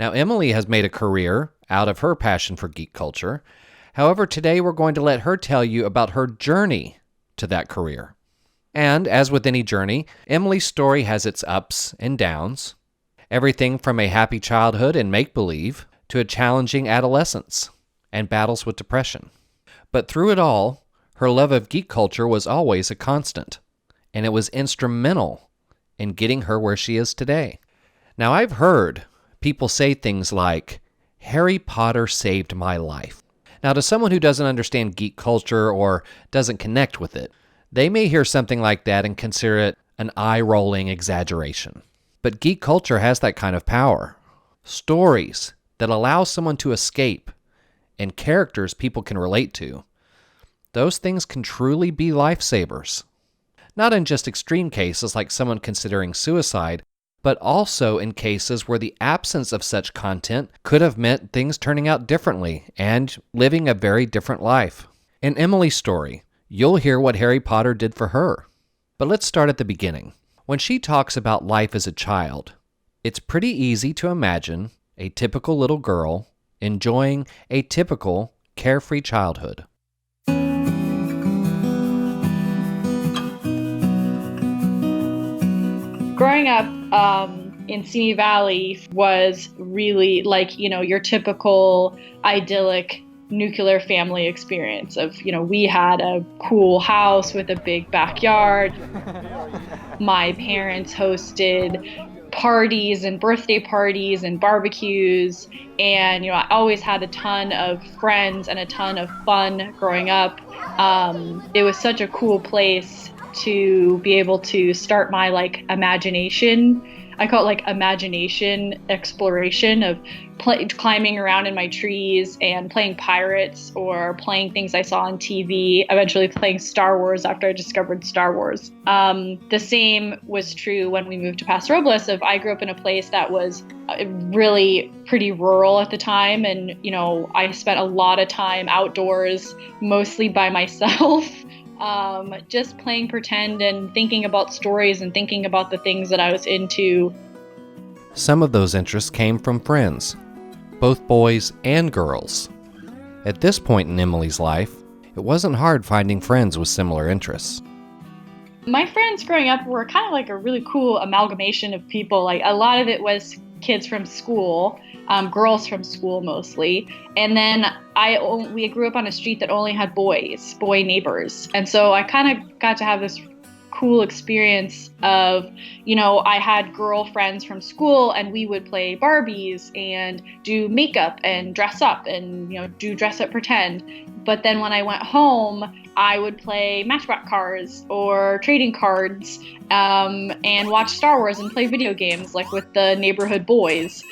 Now, Emily has made a career out of her passion for geek culture. However, today we're going to let her tell you about her journey to that career. And as with any journey, Emily's story has its ups and downs. Everything from a happy childhood and make-believe to a challenging adolescence and battles with depression. But through it all, her love of geek culture was always a constant, and it was instrumental in getting her where she is today. Now, I've heard people say things like, Harry Potter saved my life. Now, to someone who doesn't understand geek culture or doesn't connect with it, they may hear something like that and consider it an eye-rolling exaggeration. But geek culture has that kind of power. Stories that allow someone to escape and characters people can relate to. Those things can truly be lifesavers. Not in just extreme cases like someone considering suicide, but also in cases where the absence of such content could have meant things turning out differently and living a very different life. In Emily's story, you'll hear what Harry Potter did for her. But let's start at the beginning. When she talks about life as a child, it's pretty easy to imagine a typical little girl enjoying a typical carefree childhood. Growing up in Simi Valley was really like, your typical idyllic nuclear family experience of, we had a cool house with a big backyard. My parents hosted parties and birthday parties and barbecues. And, I always had a ton of friends and a ton of fun growing up. It was such a cool place to be able to start my imagination. I call it imagination exploration of climbing around in my trees and playing pirates or playing things I saw on TV, eventually playing Star Wars after I discovered Star Wars. The same was true when we moved to Paso Robles. I grew up in a place that was really pretty rural at the time. And, I spent a lot of time outdoors, mostly by myself. Just playing pretend and thinking about stories and thinking about the things that I was into. Some of those interests came from friends, both boys and girls. At this point in Emily's life, it wasn't hard finding friends with similar interests. My friends growing up were kind of like a really cool amalgamation of people. A lot of it was kids from school, girls from school mostly. And then we grew up on a street that only had boy neighbors. And so I kind of got to have this cool experience of, I had girlfriends from school and we would play Barbies and do makeup and dress up and, do dress up pretend. But then when I went home, I would play Matchbox cars or trading cards and watch Star Wars and play video games with the neighborhood boys.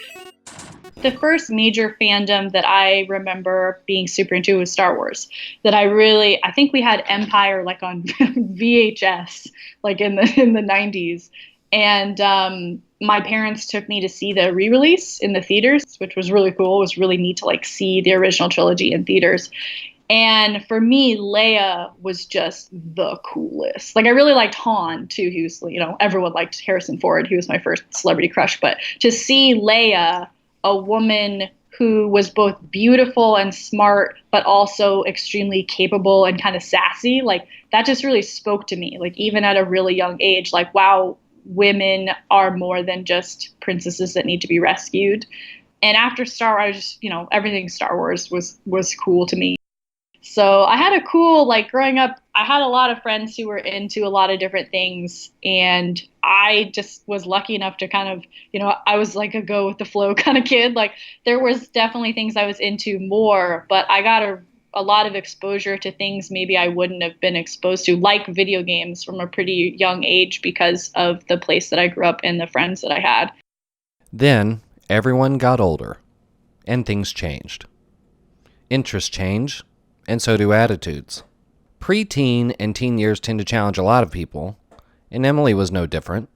The first major fandom that I remember being super into was Star Wars. I think we had Empire on VHS, in the 90s. And my parents took me to see the re-release in the theaters, which was really cool. It was really neat to see the original trilogy in theaters. And for me, Leia was just the coolest. I really liked Han too. He was, everyone liked Harrison Ford. He was my first celebrity crush. But to see Leia, a woman who was both beautiful and smart, but also extremely capable and kind of sassy, that just really spoke to me. Even at a really young age, wow, women are more than just princesses that need to be rescued. And after Star Wars, I just, everything Star Wars was cool to me. So I had a cool, growing up, I had a lot of friends who were into a lot of different things. And I just was lucky enough to kind of, I was a go with the flow kind of kid. There was definitely things I was into more, but I got a lot of exposure to things maybe I wouldn't have been exposed to, like video games from a pretty young age because of the place that I grew up and the friends that I had. Then everyone got older and things changed. Interests change. And so do attitudes. Pre-teen and teen years tend to challenge a lot of people, and Emily was no different.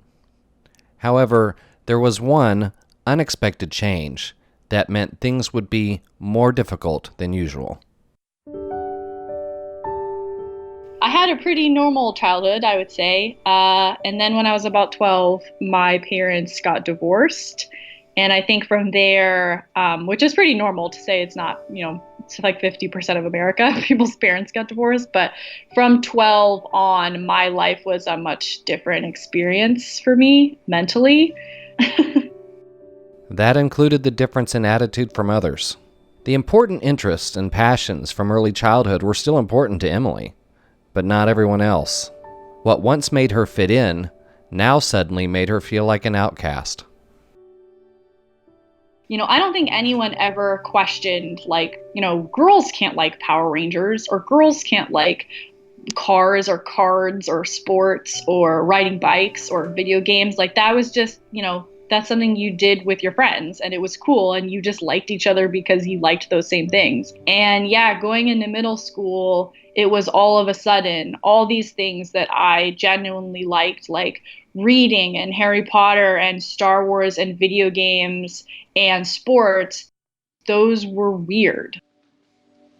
However, there was one unexpected change that meant things would be more difficult than usual. I had a pretty normal childhood, I would say. And then when I was about 12, my parents got divorced. And I think from there, which is pretty normal to say, it's not, it's like 50% of America, people's parents got divorced. But from 12 on, my life was a much different experience for me mentally. That included the difference in attitude from others. The important interests and passions from early childhood were still important to Emily, but not everyone else. What once made her fit in, now suddenly made her feel like an outcast. I don't think anyone ever questioned, like, girls can't like Power Rangers, or girls can't like cars or cards or sports or riding bikes or video games. Like, that was just, that's something you did with your friends, and it was cool, and you just liked each other because you liked those same things. And yeah, going into middle school, it was all of a sudden all these things that I genuinely liked, like reading and Harry Potter and Star Wars and video games and sports. Those were weird,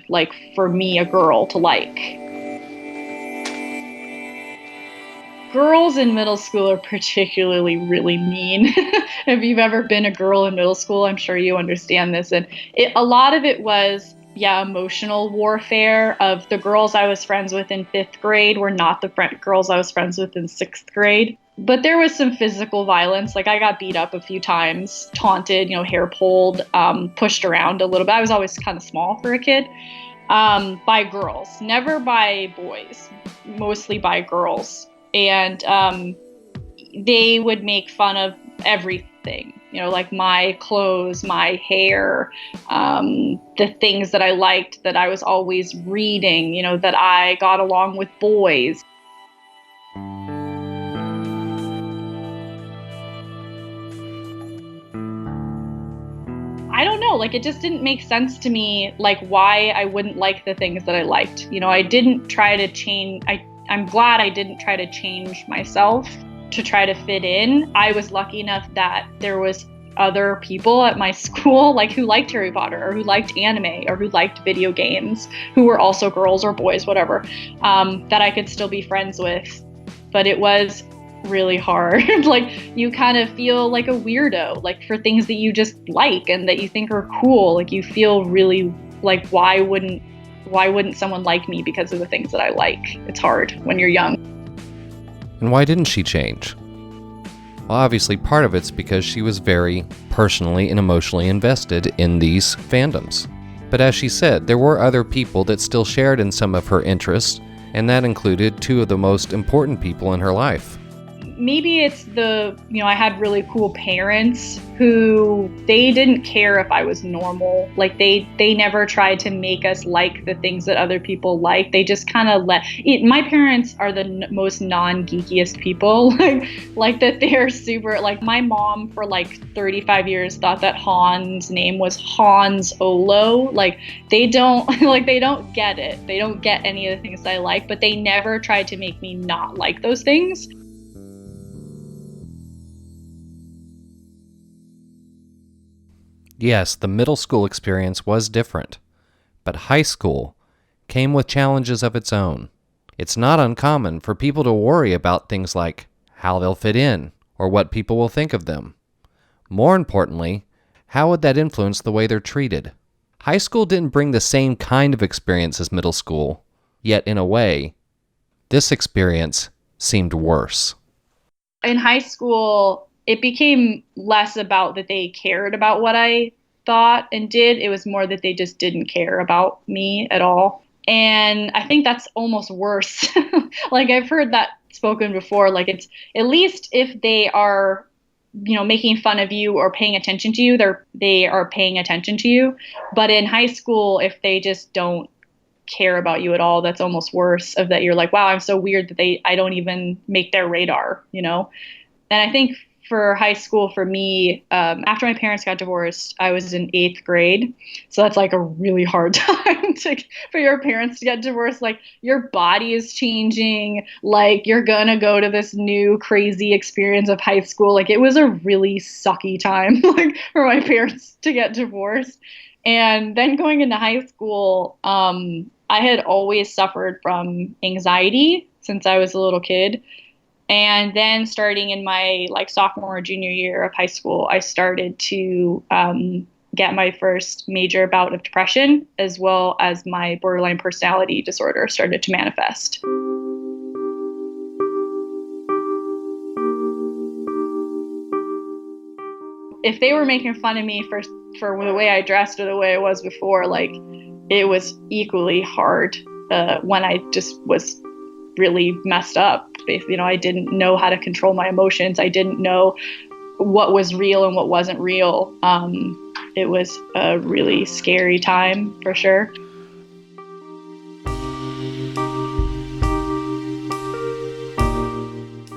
like, for me, a girl to like. Girls in middle school are particularly really mean. If you've ever been a girl in middle school, I'm sure you understand this. And a lot of it was, yeah, emotional warfare. Of the girls I was friends with in fifth grade were not the girls I was friends with in sixth grade. But there was some physical violence. Like, I got beat up a few times, taunted, hair pulled, pushed around a little bit. I was always kind of small for a kid. By girls, never by boys, mostly by girls. And they would make fun of everything, like my clothes, my hair, the things that I liked, that I was always reading, that I got along with boys. I don't know, like, it just didn't make sense to me, like, why I wouldn't like the things that I liked. I didn't try to change. I'm glad I didn't try to change myself to try to fit in. I was lucky enough that there was other people at my school, like, who liked Harry Potter, or who liked anime, or who liked video games, who were also girls or boys, whatever, that I could still be friends with. But it was really hard. Like, you kind of feel like a weirdo, like, for things that you just like and that you think are cool. Like, you feel really like, why wouldn't someone like me because of the things that I like? It's hard when you're young. And why didn't she change? Well, obviously part of it's because she was very personally and emotionally invested in these fandoms. But as she said, there were other people that still shared in some of her interests, and that included two of the most important people in her life. Maybe it's I had really cool parents who, they didn't care if I was normal. Like, they never tried to make us like the things that other people like. They just kind of my parents are the most non-geekiest people. like that they're super, like, my mom for like 35 years thought that Han's name was Hans Olo. Like, they don't they don't get it. They don't get any of the things that I like, but they never tried to make me not like those things. Yes, the middle school experience was different, but high school came with challenges of its own. It's not uncommon for people to worry about things like how they'll fit in or what people will think of them. More importantly, how would that influence the way they're treated? High school didn't bring the same kind of experience as middle school, yet in a way, this experience seemed worse. In high school, it became less about that they cared about what I thought and did. It was more that they just didn't care about me at all. And I think that's almost worse. Like, I've heard that spoken before. Like, it's, at least if they are, making fun of you or paying attention to you, they are paying attention to you. But in high school, if they just don't care about you at all, that's almost worse. Of that, you're like, wow, I'm so weird that I don't even make their radar. And I think for high school, for me, after my parents got divorced, I was in 8th grade. So that's like a really hard time for your parents to get divorced. Like, your body is changing. Like, you're going to go to this new crazy experience of high school. Like, it was a really sucky time, like, for my parents to get divorced. And then going into high school, I had always suffered from anxiety since I was a little kid. And then starting in my like sophomore or junior year of high school, I started to get my first major bout of depression, as well as my borderline personality disorder started to manifest. If they were making fun of me for the way I dressed or the way I was before, like it was equally hard when I just was really messed up. Basically, I didn't know how to control my emotions. I didn't know what was real and what wasn't real. It was a really scary time for sure.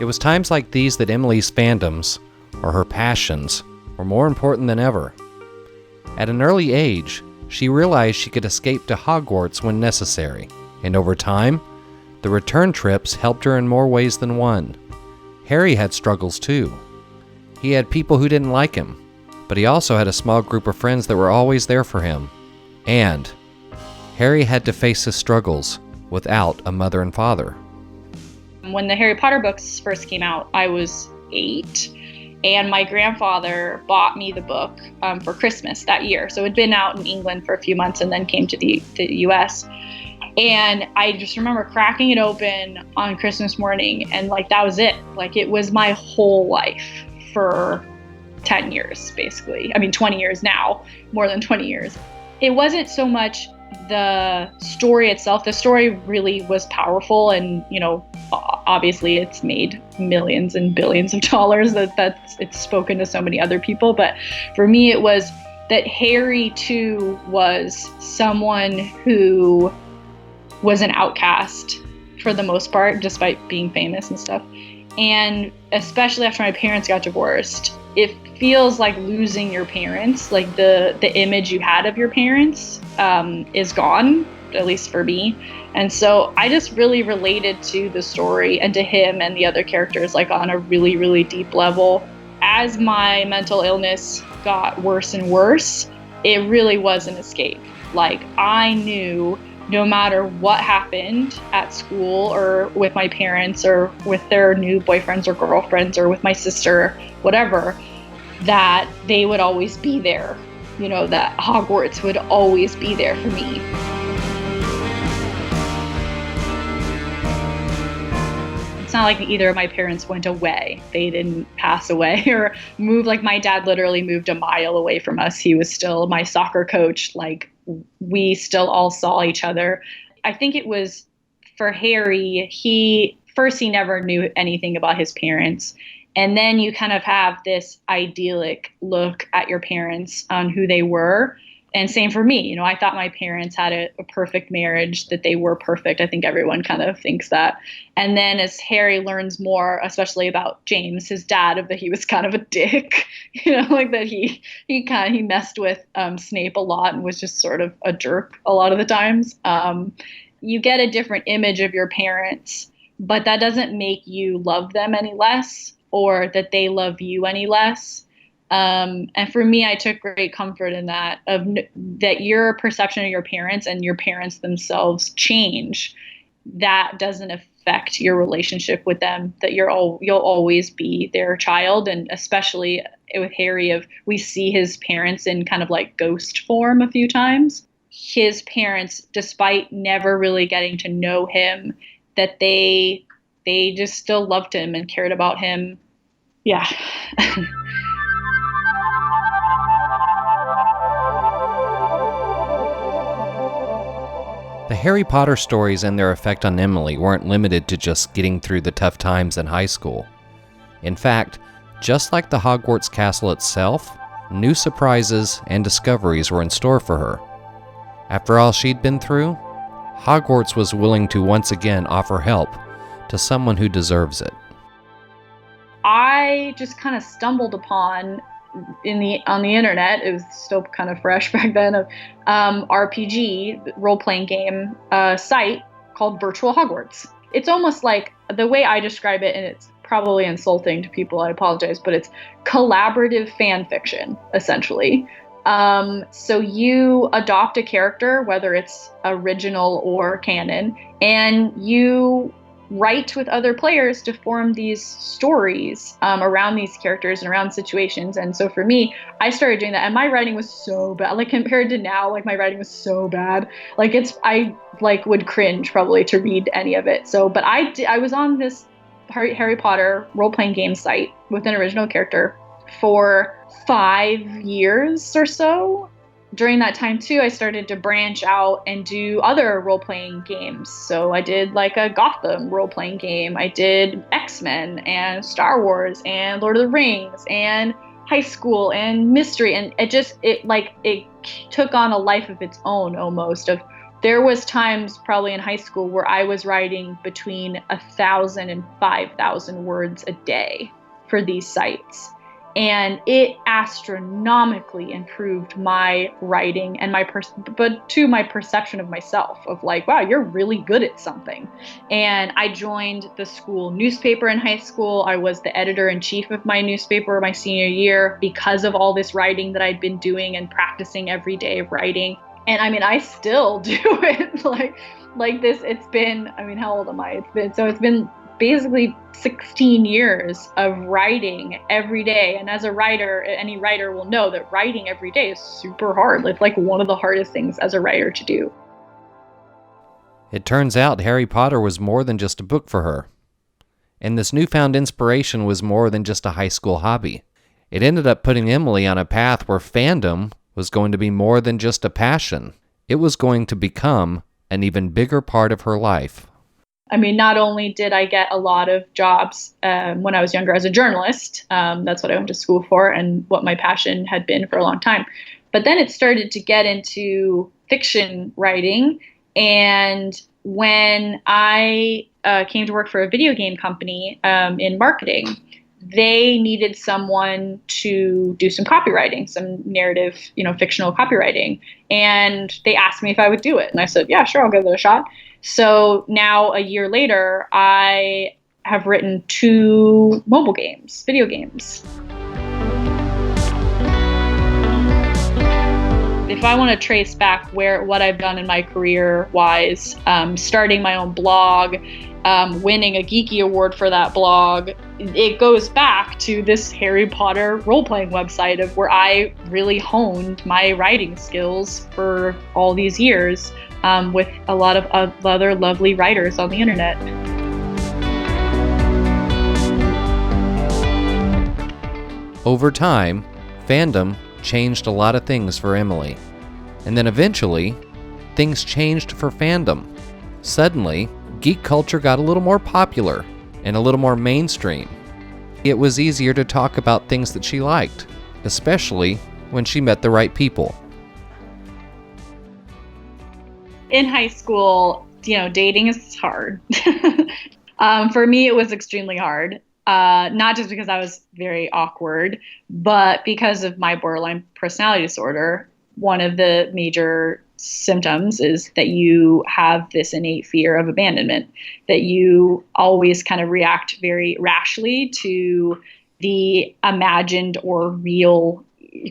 It was times like these that Emily's fandoms, or her passions, were more important than ever. At an early age, she realized she could escape to Hogwarts when necessary, and over time, the return trips helped her in more ways than one. Harry had struggles too. He had people who didn't like him, but he also had a small group of friends that were always there for him. And Harry had to face his struggles without a mother and father. When the Harry Potter books first came out, I was 8, and my grandfather bought me the book for Christmas that year. So it had been out in England for a few months and then came to the US. And I just remember cracking it open on Christmas morning, and like that was it. Like it was my whole life for 10 years, basically. I mean, 20 years now, more than 20 years. It wasn't so much the story itself. The story really was powerful, and obviously it's made millions and billions of dollars. It's spoken to so many other people. But for me, it was that Harry too was someone who was an outcast for the most part, despite being famous and stuff. And especially after my parents got divorced, it feels like losing your parents. Like the image you had of your parents is gone, at least for me. And so I just really related to the story and to him and the other characters like on a really, really deep level. As my mental illness got worse and worse, it really was an escape. Like I knew no matter what happened at school or with my parents or with their new boyfriends or girlfriends or with my sister, whatever, that they would always be there. That Hogwarts would always be there for me. It's not like either of my parents went away. They didn't pass away or move. Like my dad literally moved a mile away from us. He was still my soccer coach. Like we still all saw each other. I think it was for Harry, he never knew anything about his parents. And then you kind of have this idyllic look at your parents on who they were. And same for me. I thought my parents had a perfect marriage, that they were perfect. I think everyone kind of thinks that. And then as Harry learns more, especially about James, his dad, that he was kind of a dick, like that he messed with Snape a lot and was just sort of a jerk a lot of the times. You get a different image of your parents, but that doesn't make you love them any less or that they love you any less. And for me, I took great comfort in that, that your perception of your parents and your parents themselves change. That doesn't affect your relationship with them, that you'll always be their child. And especially with Harry, we see his parents in kind of like ghost form a few times. His parents, despite never really getting to know him, that they just still loved him and cared about him. Yeah. The Harry Potter stories and their effect on Emily weren't limited to just getting through the tough times in high school. In fact, just like the Hogwarts castle itself, new surprises and discoveries were in store for her. After all she'd been through, Hogwarts was willing to once again offer help to someone who deserves it. I just kind of stumbled upon on the internet, it was still kind of fresh back then, of RPG role-playing game site called Virtual Hogwarts. It's almost like, the way I describe it, and it's probably insulting to people, I apologize, but it's collaborative fan fiction, essentially. So you adopt a character, whether it's original or canon, and you write with other players to form these stories around these characters and around situations. And so for me, I started doing that, and my writing was so bad. Like compared to now, like my writing was so bad. Like I like would cringe probably to read any of it. So, but I was on this Harry Potter role-playing game site with an original character for 5 years or so. During that time too, I started to branch out and do other role-playing games. So I did like a Gotham role-playing game. I did X-Men and Star Wars and Lord of the Rings and high school and mystery. And it took on a life of its own almost. There was times probably in high school where I was writing between 1,000 and 5,000 words a day for these sites. And it astronomically improved my writing and my perception of myself, of like, wow, you're really good at something. And I joined the school newspaper in high school. I was the editor-in-chief of my newspaper my senior year because of all this writing that I'd been doing and practicing every day of writing. And I mean, I still do it like this. It's been, I mean, how old am I? It's been basically 16 years of writing every day. And as a writer, any writer will know that writing every day is super hard. It's like one of the hardest things as a writer to do. It turns out Harry Potter was more than just a book for her. And this newfound inspiration was more than just a high school hobby. It ended up putting Emily on a path where fandom was going to be more than just a passion. It was going to become an even bigger part of her life. I mean, not only did I get a lot of jobs when I was younger as a journalist, that's what I went to school for and what my passion had been for a long time, but then it started to get into fiction writing. And when I came to work for a video game company in marketing, they needed someone to do some copywriting, some narrative, fictional copywriting. And they asked me if I would do it. And I said, yeah, sure, I'll give it a shot. So now a year later, I have written 2 mobile games, video games. If I want to trace back what I've done in my career-wise, starting my own blog, winning a Geeky Award for that blog, it goes back to this Harry Potter role-playing website of where I really honed my writing skills for all these years with a lot of other lovely writers on the internet. Over time, fandom changed a lot of things for Emily. And then eventually, things changed for fandom. Suddenly, geek culture got a little more popular and a little more mainstream. It was easier to talk about things that she liked, especially when she met the right people. In high school, dating is hard. For me, it was extremely hard. Not just because I was very awkward, but because of my borderline personality disorder. One of the major symptoms is that you have this innate fear of abandonment, that you always kind of react very rashly to the imagined or real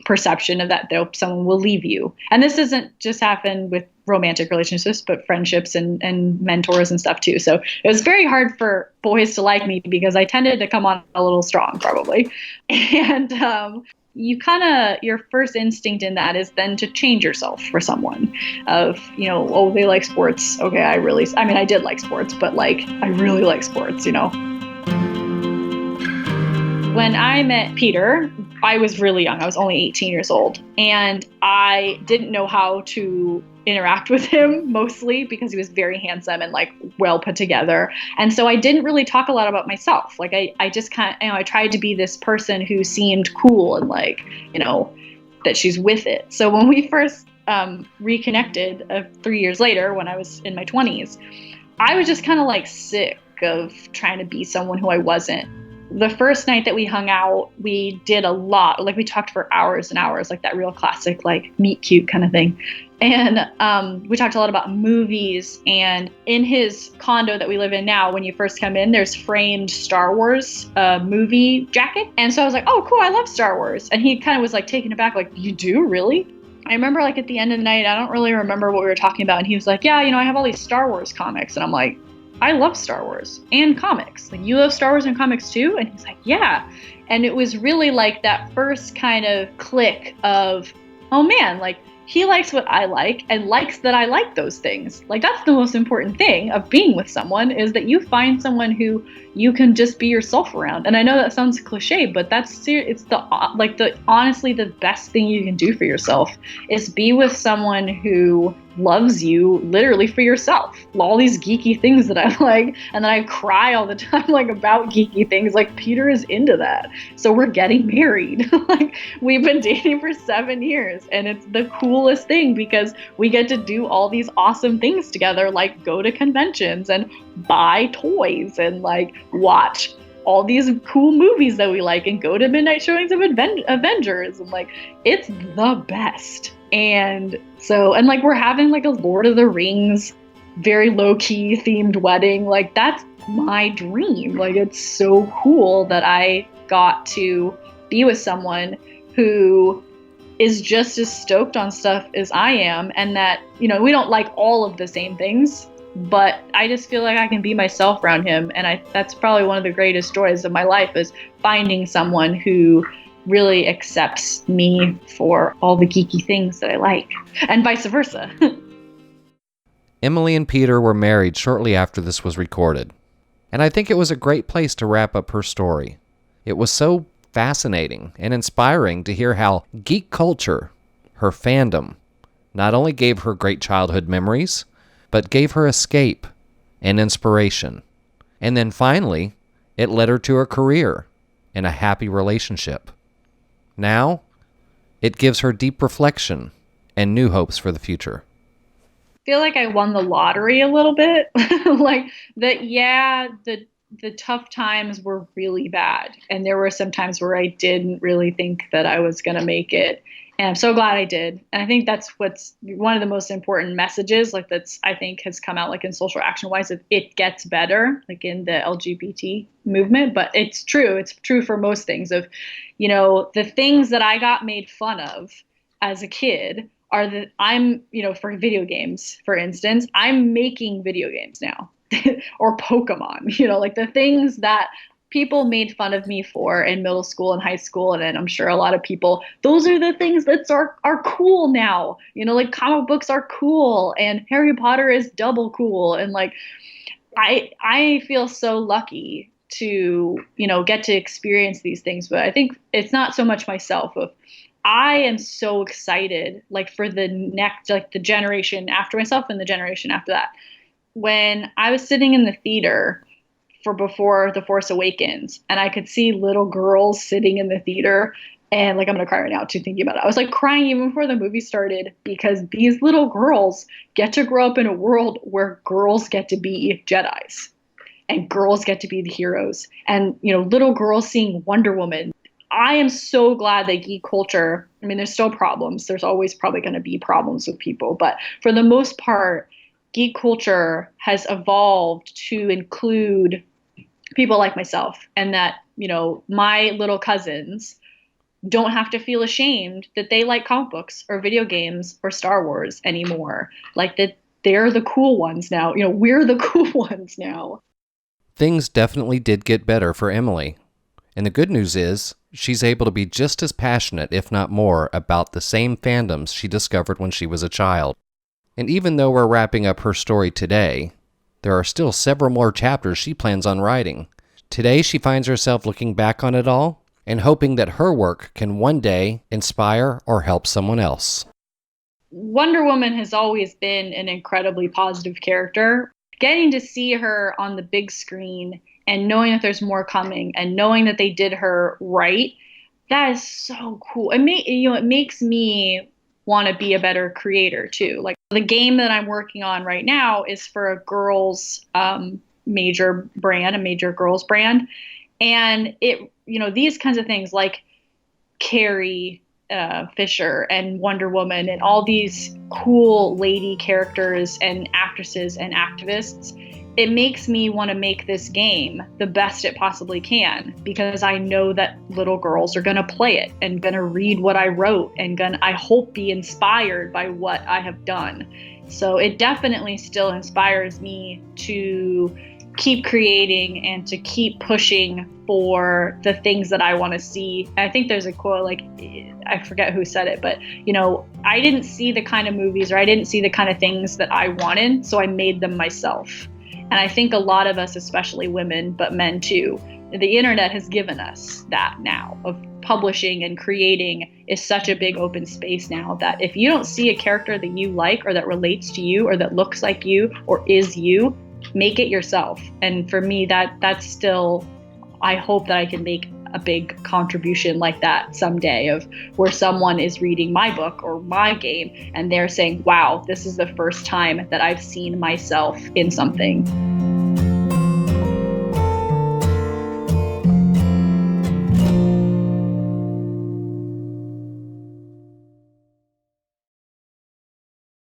perception of that someone will leave you. And this doesn't just happen with romantic relationships, but friendships and mentors and stuff too. So it was very hard for boys to like me because I tended to come on a little strong probably. And your first instinct in that is then to change yourself for someone of, they like sports. Okay, I did like sports, but I really like sports, When I met Peter, I was really young. I was only 18 years old. And I didn't know how to interact with him, mostly because he was very handsome and well put together. And so I didn't really talk a lot about myself. I just kind of, I tried to be this person who seemed cool and that she's with it. So when we first reconnected 3 years later, when I was in my 20s, I was just kind of sick of trying to be someone who I wasn't. The first night that we hung out, we did a lot. We talked for hours and hours, that real classic, meet cute kind of thing. And we talked a lot about movies. And in his condo that we live in now, when you first come in, there's framed Star Wars movie jacket. And so I was like, oh, cool, I love Star Wars. And he kind of was taken aback, you do, really? I remember at the end of the night, I don't really remember what we were talking about. And he was like, yeah, I have all these Star Wars comics. And I'm like, I love Star Wars and comics. Like, you love Star Wars and comics too? And he's like, yeah. And it was really like that first kind of click of, oh man, like he likes what I like and likes that I like those things. Like, that's the most important thing of being with someone, is that you find someone who you can just be yourself around. And I know that sounds cliche, but it's the honestly the best thing you can do for yourself is be with someone who loves you literally for yourself. All these geeky things that I like, and then I cry all the time like about geeky things. Like, Peter is into that, so we're getting married. Like, we've been dating for 7 years, and it's the coolest thing because we get to do all these awesome things together, like go to conventions and buy toys and like watch all these cool movies that we like and go to midnight showings of Avengers, and like it's the best. And so, and like we're having like a Lord of the Rings very low-key themed wedding. Like, that's my dream. Like, it's so cool that I got to be with someone who is just as stoked on stuff as I am, and that, you know, we don't like all of the same things, but I just feel like I can be myself around him. And that's probably one of the greatest joys of my life, is finding someone who really accepts me for all the geeky things that I like, and vice versa. Emily and Peter were married shortly after this was recorded, and I think it was a great place to wrap up her story. It was so fascinating and inspiring to hear how geek culture, her fandom, not only gave her great childhood memories, but gave her escape and inspiration. And then finally, it led her to a career and a happy relationship. Now, it gives her deep reflection and new hopes for the future. I feel like I won the lottery a little bit. Like that, yeah, the tough times were really bad. And there were some times where I didn't really think that I was going to make it. And I'm so glad I did. And I think that's what's one of the most important messages, like that's, I think, has come out like in social action wise, of it gets better, like in the LGBT movement. But it's true. It's true for most things of, you know, the things that I got made fun of as a kid are that I'm, you know, for video games, for instance, I'm making video games now or Pokemon, you know, like the things that people made fun of me for in middle school and high school. And then I'm sure a lot of people, those are the things that are cool now, you know, like comic books are cool and Harry Potter is double cool. And like, I feel so lucky to, you know, get to experience these things. But I think it's not so much myself of, I am so excited, like for the next, like the generation after myself and the generation after that. When I was sitting in the theater for before The Force Awakens, and I could see little girls sitting in the theater, and like I'm gonna cry right now too thinking about it. I was like crying even before the movie started, because these little girls get to grow up in a world where girls get to be Jedis and girls get to be the heroes, and you know, little girls seeing Wonder Woman. I am so glad that geek culture, I mean, there's still problems. There's always probably going to be problems with people. But for the most part, geek culture has evolved to include people like myself, and that, you know, my little cousins don't have to feel ashamed that they like comic books or video games or Star Wars anymore. Like that they're the cool ones now. You know, we're the cool ones now. Things definitely did get better for Emily. And the good news is, she's able to be just as passionate, if not more, about the same fandoms she discovered when she was a child. And even though we're wrapping up her story today, there are still several more chapters she plans on writing. Today, she finds herself looking back on it all and hoping that her work can one day inspire or help someone else. Wonder Woman has always been an incredibly positive character. Getting to see her on the big screen and knowing that there's more coming and knowing that they did her right, that is so cool. It makes me want to be a better creator too. Like the game that I'm working on right now is for a girls major brand, a major girls brand. And it, you know, these kinds of things like Carrie Fisher and Wonder Woman and all these cool lady characters and actresses and activists, it makes me want to make this game the best it possibly can, because I know that little girls are going to play it and going to read what I wrote and I hope, be inspired by what I have done. So it definitely still inspires me to keep creating and to keep pushing for the things that I want to see. I think there's a quote, like, I forget who said it, but, you know, I didn't see the kind of movies, or I didn't see the kind of things that I wanted, so I made them myself. And I think a lot of us, especially women, but men too, the internet has given us that now, of publishing and creating is such a big open space now, that if you don't see a character that you like, or that relates to you, or that looks like you, or is you, make it yourself. And for me, that's still, I hope that I can make a big contribution like that someday, of where someone is reading my book or my game and they're saying, wow, this is the first time that I've seen myself in something.